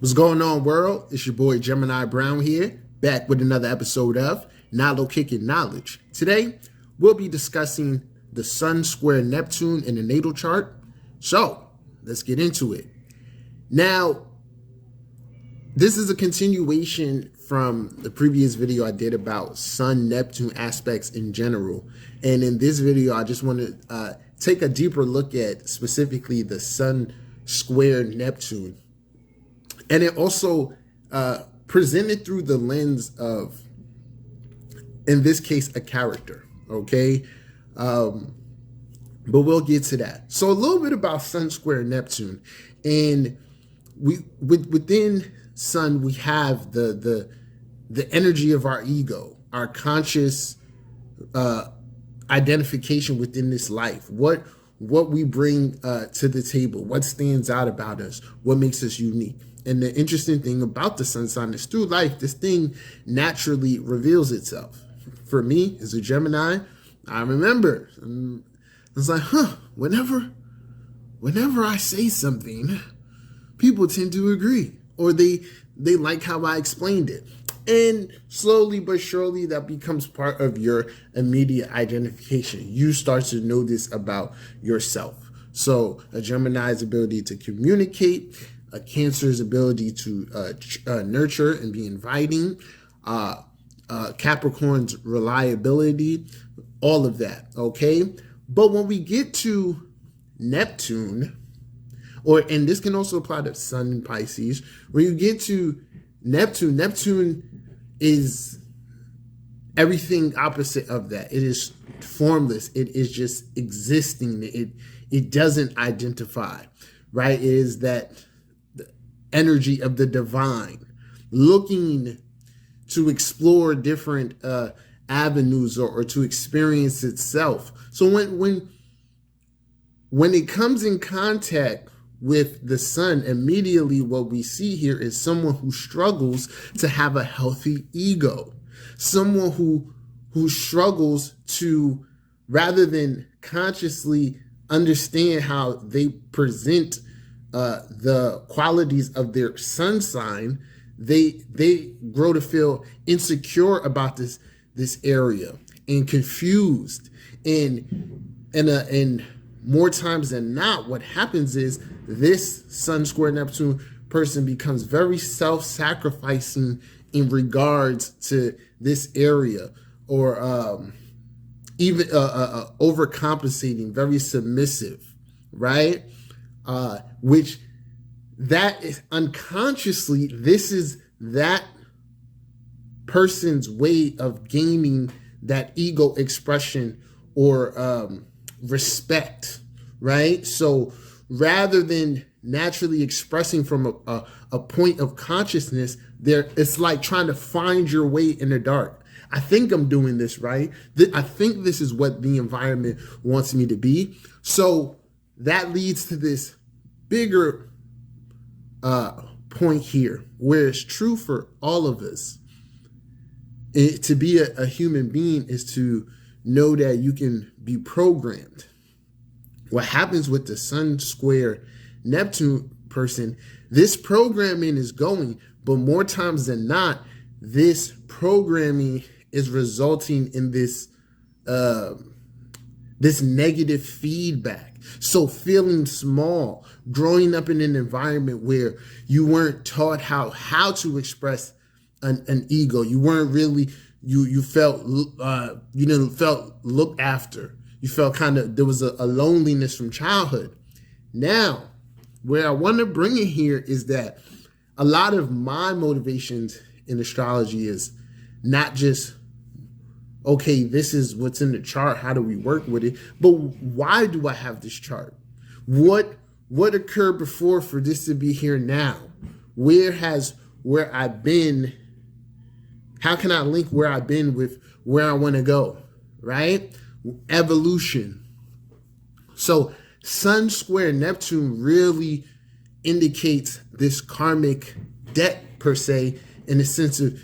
What's going on, world? It's your boy Gemini Brown here, back with another episode of Natal Kicking Knowledge. Today, we'll be discussing the Sun square Neptune in the natal chart. So, let's get into it. Now, this is a continuation from the previous video I did about Sun-Neptune aspects in general. And in this video, I just want to take a deeper look at specifically the Sun square Neptune. And it also presented through the lens of, in this case, a character, okay? But we'll get to that. So a little bit about Sun square Neptune. And within Sun, we have the energy of our ego, our conscious identification within this life. What we bring to the table, what stands out about us, what makes us unique. And the interesting thing about the sun sign is through life, this thing naturally reveals itself. For me, as a Gemini, I remember, I was like, whenever I say something, people tend to agree, or they like how I explained it. And slowly but surely, that becomes part of your immediate identification. You start to know this about yourself. So a Gemini's ability to communicate, a Cancer's ability to nurture and be inviting, Capricorn's reliability, all of that, okay? But when we get to Neptune, and this can also apply to Sun and Pisces, when you get to Neptune is everything opposite of that. It is formless. It is just existing. It doesn't identify, right? It is that energy of the divine, looking to explore different avenues or to experience itself. So when it comes in contact with the sun, immediately what we see here is someone who struggles to have a healthy ego, someone who struggles to, rather than consciously understand how they present the qualities of their sun sign, they grow to feel insecure about this area and confused. And more times than not, what happens is this Sun square Neptune person becomes very self-sacrificing in regards to this area, or even overcompensating, very submissive, right? Which that is unconsciously, this is that person's way of gaining that ego expression or respect, right? So rather than naturally expressing from a point of consciousness, it's like trying to find your way in the dark. I think I'm doing this right. I think this is what the environment wants me to be. So that leads to this bigger point here, where it's true for all of us. To be a human being is to know that you can be programmed. What happens with the Sun square Neptune person, this programming is going, but more times than not, this programming is resulting in this this negative feedback. So feeling small, growing up in an environment where you weren't taught how to express an ego. You weren't really, you felt, felt looked after. You felt there was a loneliness from childhood. Now, where I want to bring it here is that a lot of my motivations in astrology is not just, okay, this is what's in the chart, how do we work with it? But why do I have this chart? What occurred before for this to be here now? Where I've been, how can I link where I've been with where I want to go, right? Evolution. So Sun square Neptune really indicates this karmic debt, per se, in the sense of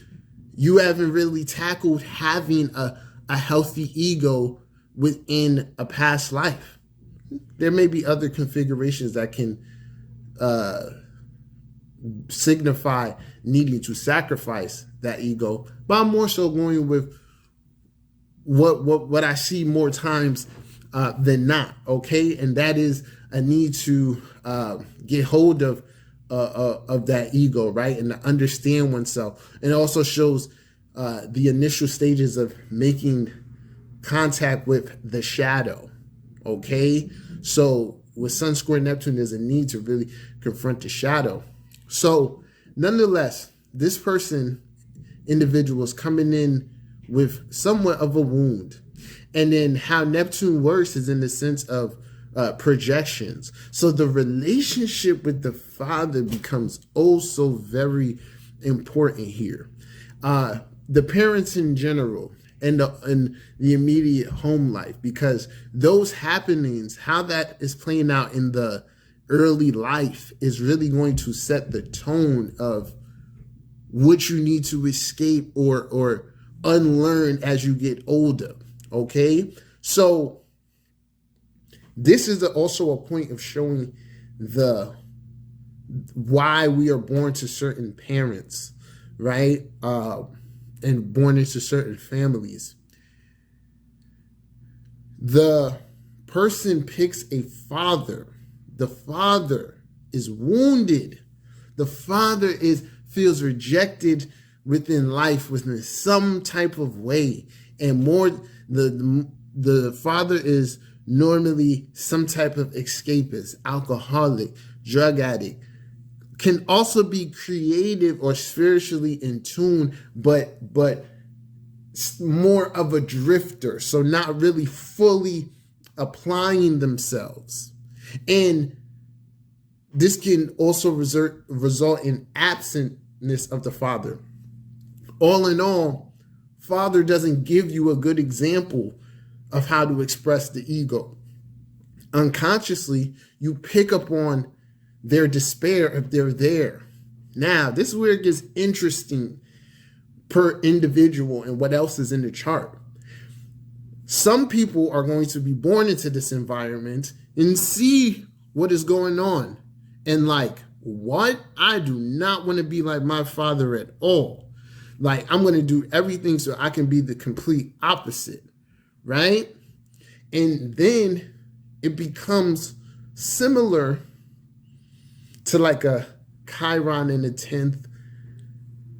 you haven't really tackled having a healthy ego within a past life. There may be other configurations that can signify needing to sacrifice that ego, but I'm more so going with what I see more times than not, okay? And that is a need to get hold of that ego, right? And to understand oneself. And it also shows the initial stages of making contact with the shadow, okay? So with Sun square Neptune, there's a need to really confront the shadow. So nonetheless, this individual is coming in with somewhat of a wound. And then how Neptune works is in the sense of projections. So the relationship with the father becomes oh so very important here. The parents in general and the immediate home life, because those happenings, how that is playing out in the early life is really going to set the tone of what you need to escape or unlearn as you get older. Okay, so this is also a point of showing why we are born to certain parents, right? And born into certain families. The person picks a father. The father is wounded. The father feels rejected within life within some type of way, and more the father is normally some type of escapist, alcoholic, drug addict, can also be creative or spiritually in tune, but more of a drifter, so not really fully applying themselves. And this can also result in absentness of the father. All in all, father doesn't give you a good example of how to express the ego. Unconsciously, you pick up on their despair if they're there. Now, this is where it gets interesting per individual and what else is in the chart. Some people are going to be born into this environment and see what is going on and like, what? I do not want to be like my father at all. Like, I'm going to do everything so I can be the complete opposite, right? And then it becomes similar to like a Chiron in the 10th,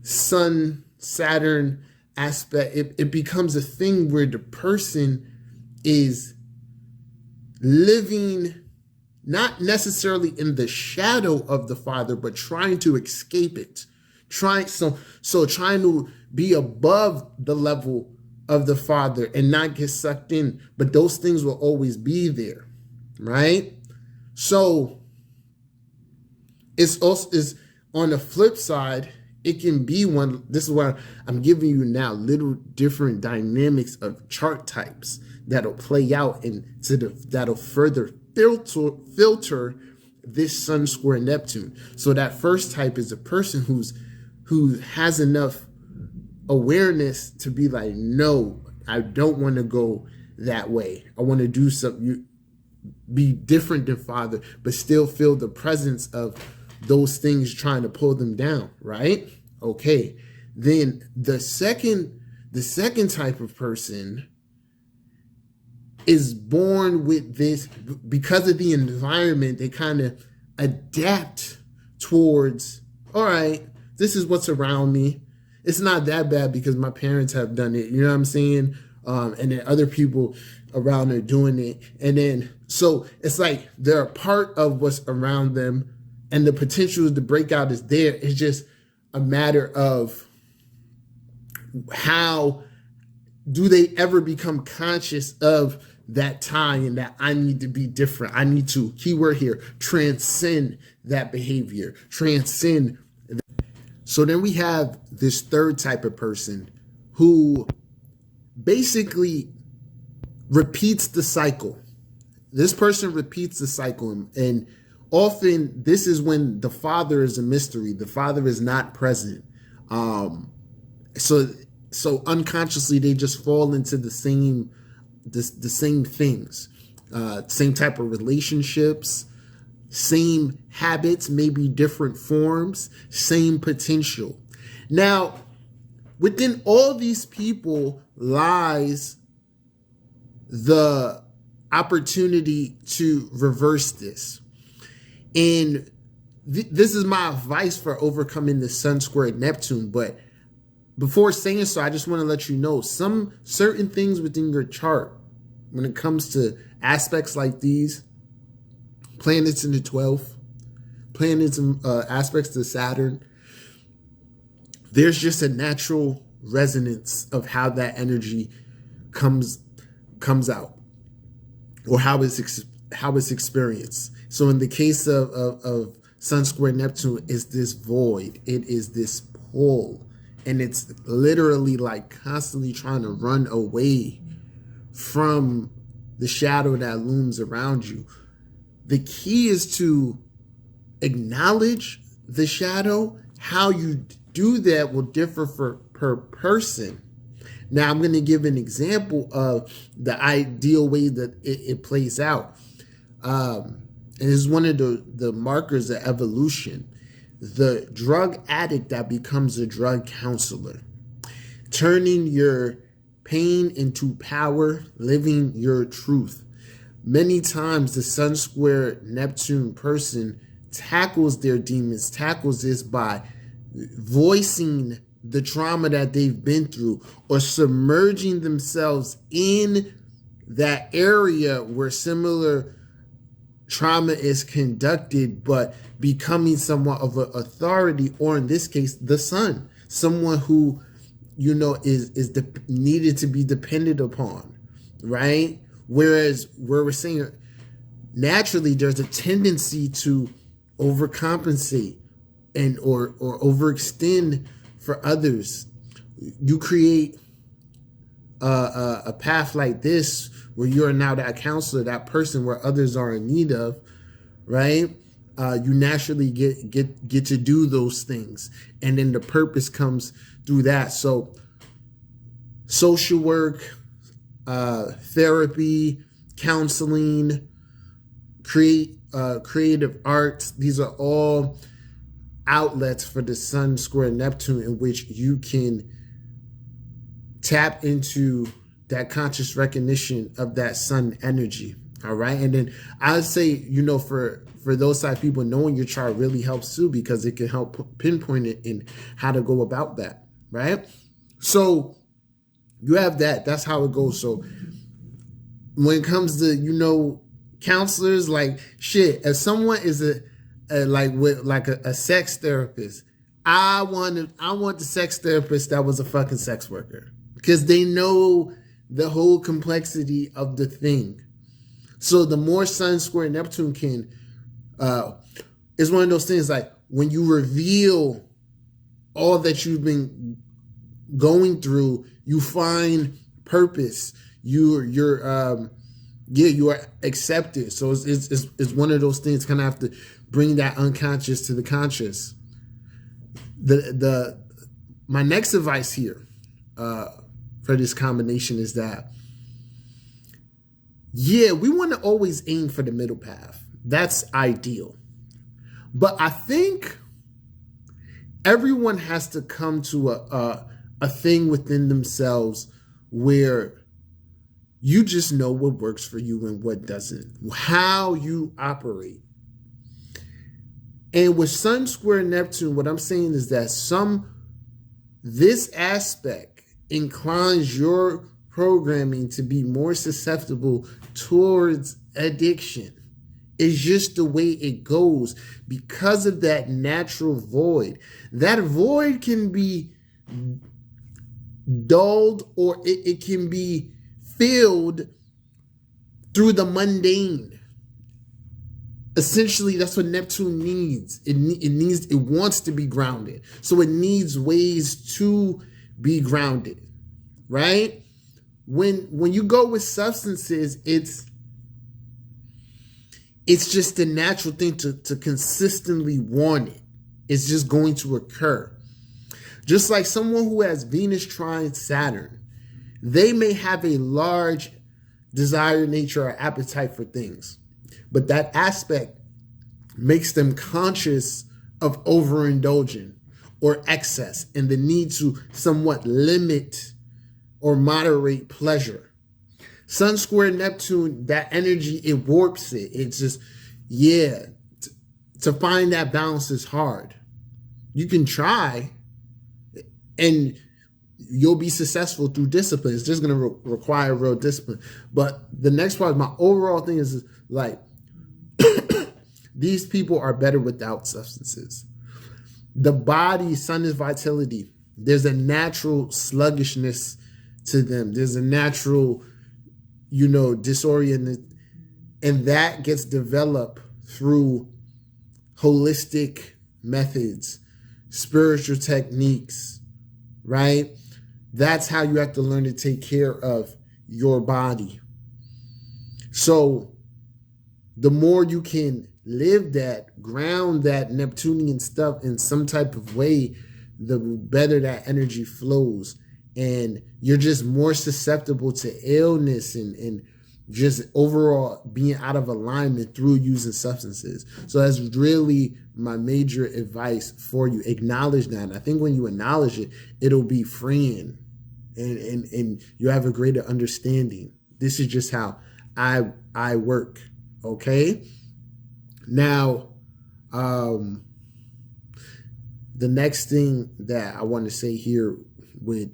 Sun, Saturn aspect. It becomes a thing where the person is living not necessarily in the shadow of the father, but trying to escape it. Trying to be above the level of the father and not get sucked in. But those things will always be there, right? So it's also on the flip side, it can be one. This is why I'm giving you now little different dynamics of chart types that'll play out and that'll further filter this Sun square Neptune. So that first type is a person who has enough awareness to be like, no, I don't want to go that way. I want to do something, be different than father, but still feel the presence of those things trying to pull them down, right? Okay. Then the second type of person is born with this because of the environment. They kind of adapt towards, all right, this is what's around me. It's not that bad because my parents have done it. You know what I'm saying? And then other people around are doing it. And then, so it's like they're a part of what's around them and the potential to break out is there. It's just a matter of how do they ever become conscious of that time and that I need to be different. I need to, keyword here, transcend that behavior, transcend. So then we have this third type of person who basically repeats the cycle. This person repeats the cycle, and often this is when the father is a mystery. The father is not present. So unconsciously they just fall into the same things, same type of relationships, same habits, maybe different forms, same potential. Now, within all these people lies the opportunity to reverse this. And this is my advice for overcoming the Sun square Neptune. But before saying so, I just want to let you know some certain things within your chart when it comes to aspects like these, planets in the 12th, planets and aspects to Saturn, there's just a natural resonance of how that energy comes out, or how it's experienced. So in the case of Sun square Neptune, is this void, it is this pull, and it's literally like constantly trying to run away from the shadow that looms around you. The key is to acknowledge the shadow. How you do that will differ per person. Now, I'm going to give an example of the ideal way that it plays out. And it's one of the markers of evolution. The drug addict that becomes a drug counselor, turning your pain into power, living your truth. Many times the Sun square Neptune person tackles their demons, tackles this by voicing the trauma that they've been through, or submerging themselves in that area where similar trauma is conducted, but becoming somewhat of an authority, or in this case, the sun, someone who, you know, is needed to be depended upon, right? Whereas where we're saying naturally there's a tendency to overcompensate and or overextend for others. You create a path like this where you are now that counselor, that person where others are in need of, right? You naturally get to do those things, and then the purpose comes through that. So social work, therapy, counseling, creative arts, these are all outlets for the Sun square Neptune in which you can tap into that conscious recognition of that sun energy. All right. And then I would say, you know, for those type of people, knowing your chart really helps too, because it can help pinpoint it in how to go about that. Right. So you have that. That's how it goes. So when it comes to, you know, counselors, like shit, if someone is a sex therapist, I want the sex therapist that was a fucking sex worker, because they know the whole complexity of the thing. So the more Sun square Neptune can, it's one of those things like when you reveal all that you've been going through, you find purpose. You are accepted. So it's one of those things. Kind of have to bring that unconscious to the conscious. My next advice here for this combination is that, yeah, we want to always aim for the middle path. That's ideal. But I think everyone has to come to a thing within themselves where you just know what works for you and what doesn't, how you operate. And with Sun square Neptune, what I'm saying is that this aspect inclines your programming to be more susceptible towards addiction. It's just the way it goes because of that natural void. That void can be dulled, or it can be filled through the mundane. Essentially, that's what Neptune needs. It wants to be grounded. So it needs ways to be grounded, right? When you go with substances, it's just the natural thing to consistently want it. It's just going to occur. Just like someone who has Venus trine Saturn, they may have a large desire, nature, or appetite for things. But that aspect makes them conscious of overindulging or excess and the need to somewhat limit or moderate pleasure. Sun square Neptune, that energy, it warps it. It's just, yeah, to find that balance is hard. You can try and you'll be successful through discipline. It's just going to require real discipline. But the next part, my overall thing is like, these people are better without substances. The body, sun is vitality. There's a natural sluggishness to them. There's a natural, disoriented, and that gets developed through holistic methods, spiritual techniques, right? That's how you have to learn to take care of your body. So the more you can live that, ground that Neptunian stuff in some type of way, the better that energy flows. And you're just more susceptible to illness and just overall being out of alignment through using substances. So that's really my major advice for you. Acknowledge that. And I think when you acknowledge it, it'll be freeing and you have a greater understanding. This is just how I work. Okay. Now, the next thing that I want to say here with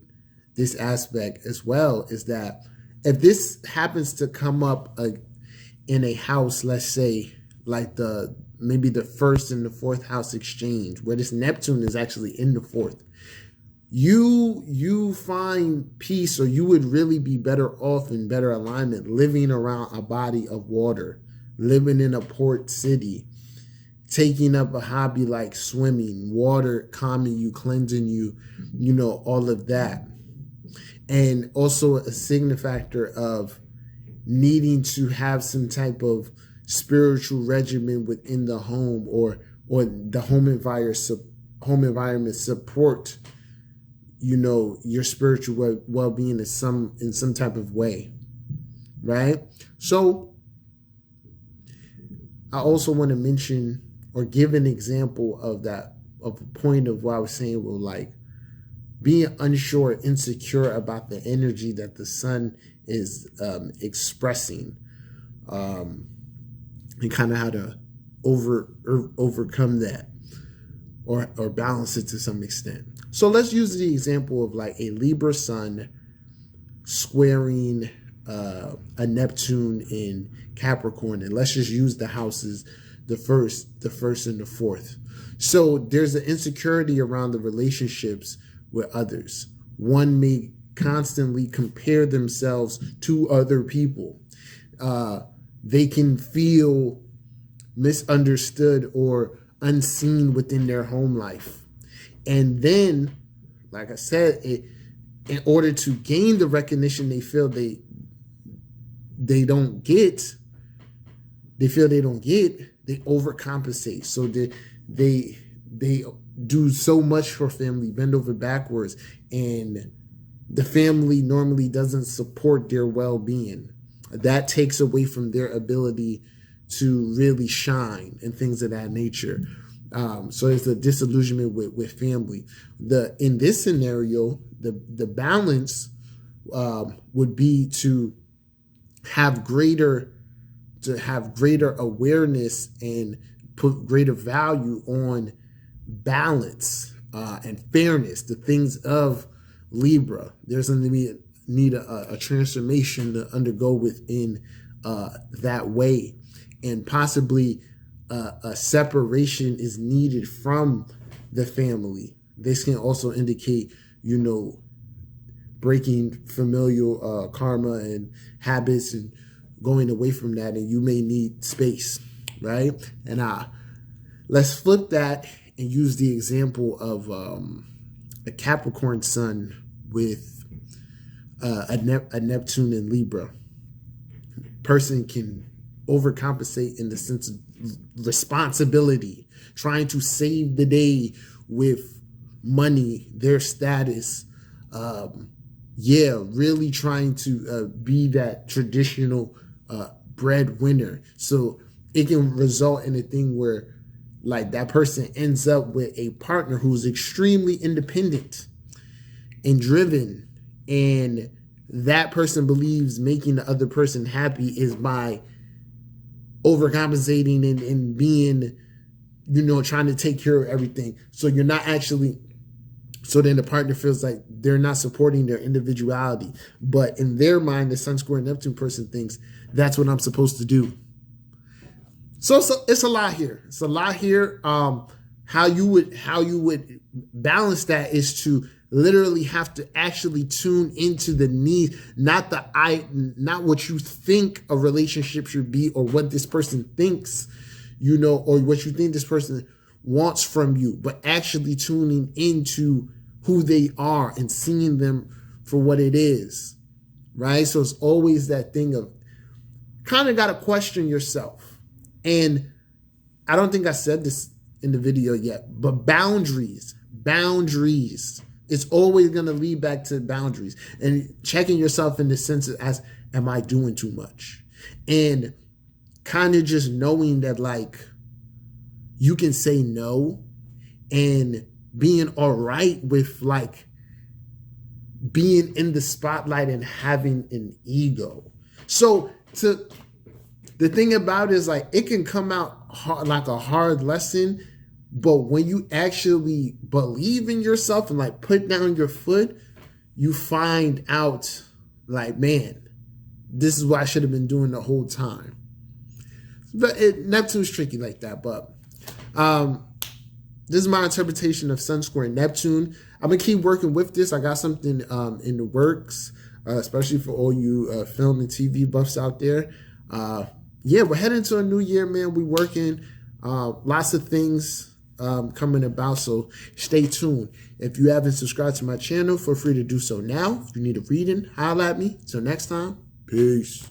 this aspect as well is that if this happens to come up in a house, let's say like maybe the first and the fourth house exchange, where this Neptune is actually in the fourth, you find peace, or you would really be better off in better alignment living around a body of water, living in a port city, taking up a hobby like swimming, water calming you, cleansing you, all of that. And also a signifactor of needing to have some type of spiritual regimen within the home, or the home environment support, your spiritual well-being in some type of way, right? So I also want to mention or give an example of that, of a point of what I was saying, well, like being unsure, insecure about the energy that the sun is expressing, and kind of how to overcome that or balance it to some extent. So let's use the example of like a Libra sun squaring a Neptune in Capricorn, and let's just use the houses, the first and the fourth. So there's an insecurity around the relationships with others. One may constantly compare themselves to other people. They can feel misunderstood or unseen within their home life. And then, like I said, in order to gain the recognition they feel they don't get, they overcompensate. So they do so much for family, bend over backwards, and the family normally doesn't support their well-being. That takes away from their ability to really shine and things of that nature. So it's a disillusionment with family. In this scenario, the balance would be to have greater awareness and put greater value on balance and fairness, the things of Libra. There's going to need a transformation to undergo within that way, and possibly a separation is needed from the family. This can also indicate, breaking familial karma and habits and going away from that, and you may need space, right? And let's flip that and use the example of a Capricorn sun with a Neptune in Libra. Person can overcompensate in the sense of responsibility, trying to save the day with money, their status, really trying to be that traditional breadwinner. So it can result in a thing where like that person ends up with a partner who's extremely independent and driven, and that person believes making the other person happy is by overcompensating and being, trying to take care of everything. So you're not actually, so then the partner feels like they're not supporting their individuality. But in their mind, the Sun square Neptune person thinks that's what I'm supposed to do. So it's a lot here. It's a lot here. How you would balance that is to literally have to actually tune into the need, not what you think a relationship should be, or what this person thinks, or what you think this person wants from you, but actually tuning into who they are and seeing them for what it is, right? So it's always that thing of kind of got to question yourself. And I don't think I said this in the video yet, but boundaries. It's always going to lead back to boundaries and checking yourself in the sense as, am I doing too much? And kind of just knowing that, like, you can say no, and being all right with, like, being in the spotlight and having an ego. So the thing about it is, like, it can come out hard, like a hard lesson, but when you actually believe in yourself and, like, put down your foot, you find out, like, man, this is what I should have been doing the whole time. But Neptune's tricky like that. But this is my interpretation of Sun square Neptune. I'm going to keep working with this. I got something in the works, especially for all you film and TV buffs out there. Yeah, we're heading to a new year, man. We're working lots of things coming about, so stay tuned. If you haven't subscribed to my channel, feel free to do so now. If you need a reading, holla at me. Till next time, peace.